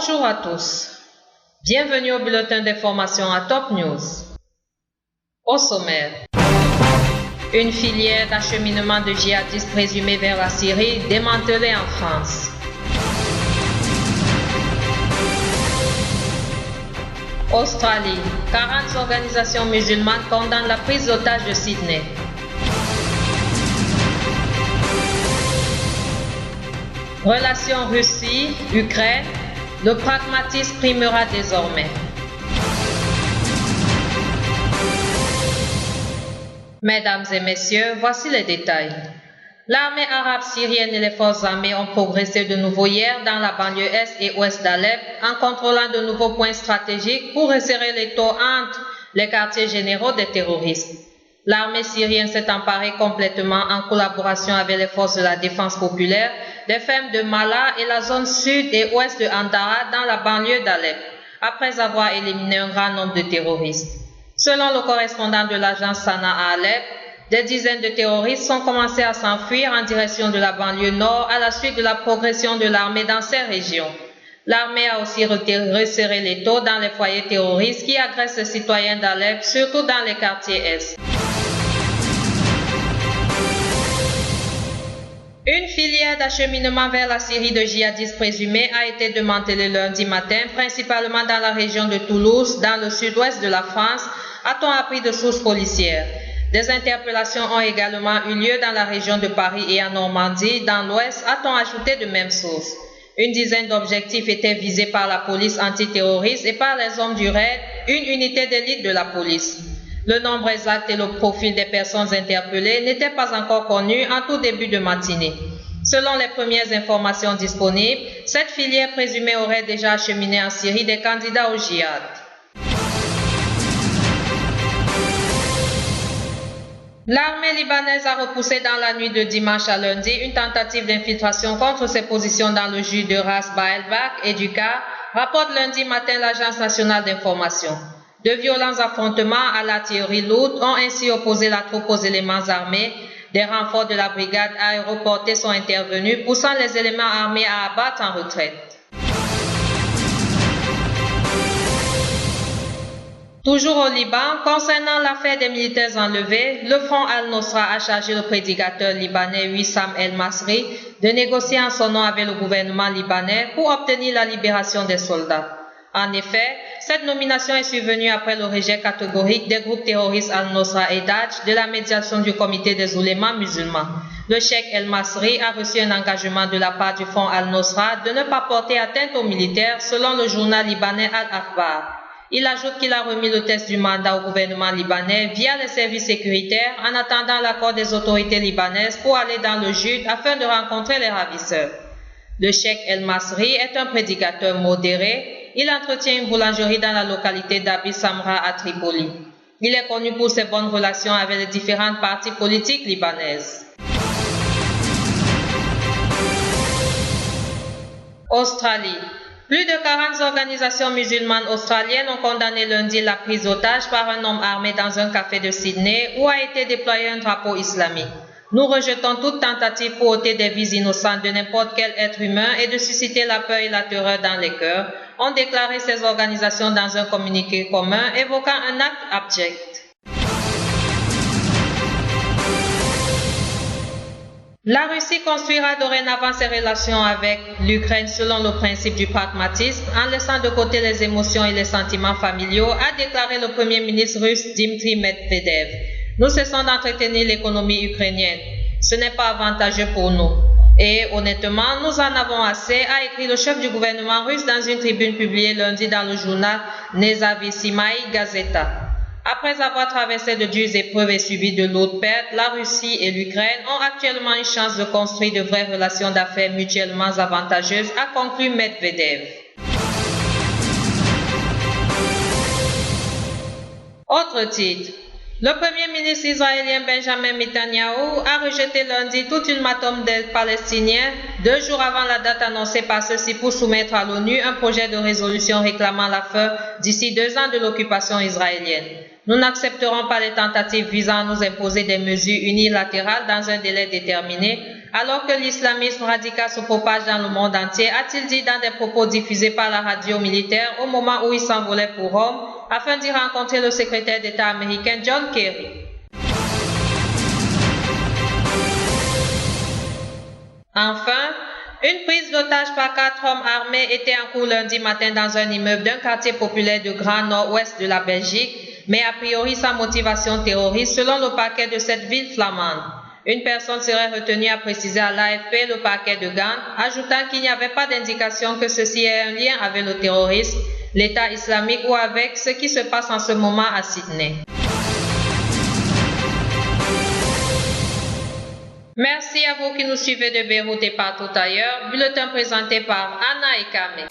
Bonjour à tous. Bienvenue au bulletin d'information à Top News. Au sommaire, une filière d'acheminement de djihadistes présumés vers la Syrie démantelée en France. Australie, 40 organisations musulmanes condamnent la prise d'otages de Sydney. Relations Russie-Ukraine, le pragmatisme primera désormais. Mesdames et messieurs, voici les détails. L'armée arabe syrienne et les forces armées ont progressé de nouveau hier dans la banlieue est et ouest d'Alep en contrôlant de nouveaux points stratégiques pour resserrer l'étau entre les quartiers généraux des terroristes. L'armée syrienne s'est emparée complètement en collaboration avec les forces de la défense populaire des fermes de Mala et la zone sud et ouest de Andara dans la banlieue d'Alep, après avoir éliminé un grand nombre de terroristes. Selon le correspondant de l'agence Sana à Alep, des dizaines de terroristes ont commencé à s'enfuir en direction de la banlieue nord à la suite de la progression de l'armée dans ces régions. L'armée a aussi resserré l'étau dans les foyers terroristes qui agressent les citoyens d'Alep, surtout dans les quartiers est. Une filière d'acheminement vers la Syrie de djihadistes présumés a été démantelée lundi matin, principalement dans la région de Toulouse, dans le sud-ouest de la France, a-t-on appris de sources policières. Des interpellations ont également eu lieu dans la région de Paris et en Normandie, dans l'ouest, a-t-on ajouté de mêmes sources. Une dizaine d'objectifs étaient visés par la police antiterroriste et par les hommes du RAID, une unité d'élite de la police. Le nombre exact et le profil des personnes interpellées n'étaient pas encore connus en tout début de matinée. Selon les premières informations disponibles, cette filière présumée aurait déjà acheminé en Syrie des candidats au djihad. L'armée libanaise a repoussé dans la nuit de dimanche à lundi une tentative d'infiltration contre ses positions dans le jus de Ras Baalbek et Duqar, rapporte lundi matin l'Agence nationale d'information. De violents affrontements à l'artillerie lourde ont ainsi opposé la troupe aux éléments armés. Des renforts de la brigade aéroportée sont intervenus, poussant les éléments armés à abattre en retraite. Toujours au Liban, concernant l'affaire des militaires enlevés, le Front Al-Nosra a chargé le prédicateur libanais Wissam El-Masri de négocier en son nom avec le gouvernement libanais pour obtenir la libération des soldats. En effet, cette nomination est survenue après le rejet catégorique des groupes terroristes Al-Nosra et Dach de la médiation du comité des oulémas musulmans. Le cheikh El-Masri a reçu un engagement de la part du Front Al-Nosra de ne pas porter atteinte aux militaires, selon le journal libanais Al-Akhbar. Il ajoute qu'il a remis le test du mandat au gouvernement libanais via les services sécuritaires en attendant l'accord des autorités libanaises pour aller dans le Jud afin de rencontrer les ravisseurs. Le cheikh El-Masri est un prédicateur modéré. Il entretient une boulangerie dans la localité d'Abi Samra à Tripoli. Il est connu pour ses bonnes relations avec les différentes partis politiques libanaises. Australie. Plus de 40 organisations musulmanes australiennes ont condamné lundi la prise d'otage par un homme armé dans un café de Sydney où a été déployé un drapeau islamique. Nous rejetons toute tentative pour ôter des vies innocentes de n'importe quel être humain et de susciter la peur et la terreur dans les cœurs, ont déclaré ces organisations dans un communiqué commun évoquant un acte abject. La Russie construira dorénavant ses relations avec l'Ukraine selon le principe du pragmatisme, en laissant de côté les émotions et les sentiments familiaux, a déclaré le premier ministre russe Dmitry Medvedev. Nous cessons d'entretenir l'économie ukrainienne. Ce n'est pas avantageux pour nous. Et honnêtement, nous en avons assez, a écrit le chef du gouvernement russe dans une tribune publiée lundi dans le journal Nezavisimaya Gazeta. Après avoir traversé de dures épreuves et subi de lourdes pertes, la Russie et l'Ukraine ont actuellement une chance de construire de vraies relations d'affaires mutuellement avantageuses, a conclu Medvedev. Autre titre. Le premier ministre israélien Benjamin Netanyahu a rejeté lundi tout ultimatum des Palestiniens, 2 jours avant la date annoncée par ceux-ci pour soumettre à l'ONU un projet de résolution réclamant la fin d'ici 2 ans de l'occupation israélienne. Nous n'accepterons pas les tentatives visant à nous imposer des mesures unilatérales dans un délai déterminé, alors que l'islamisme radical se propage dans le monde entier, a-t-il dit dans des propos diffusés par la radio militaire au moment où il s'envolait pour Rome afin d'y rencontrer le secrétaire d'État américain John Kerry. Enfin, une prise d'otage par 4 hommes armés était en cours lundi matin dans un immeuble d'un quartier populaire du Grand Nord-Ouest de la Belgique, mais a priori sans motivation terroriste selon le parquet de cette ville flamande. Une personne serait retenue, a précisé à l'AFP le parquet de Gand, ajoutant qu'il n'y avait pas d'indication que ceci ait un lien avec le terrorisme, l'État islamique ou avec ce qui se passe en ce moment à Sydney. Merci à vous qui nous suivez de Beyrouth et partout ailleurs. Bulletin présenté par Anna et Kamé.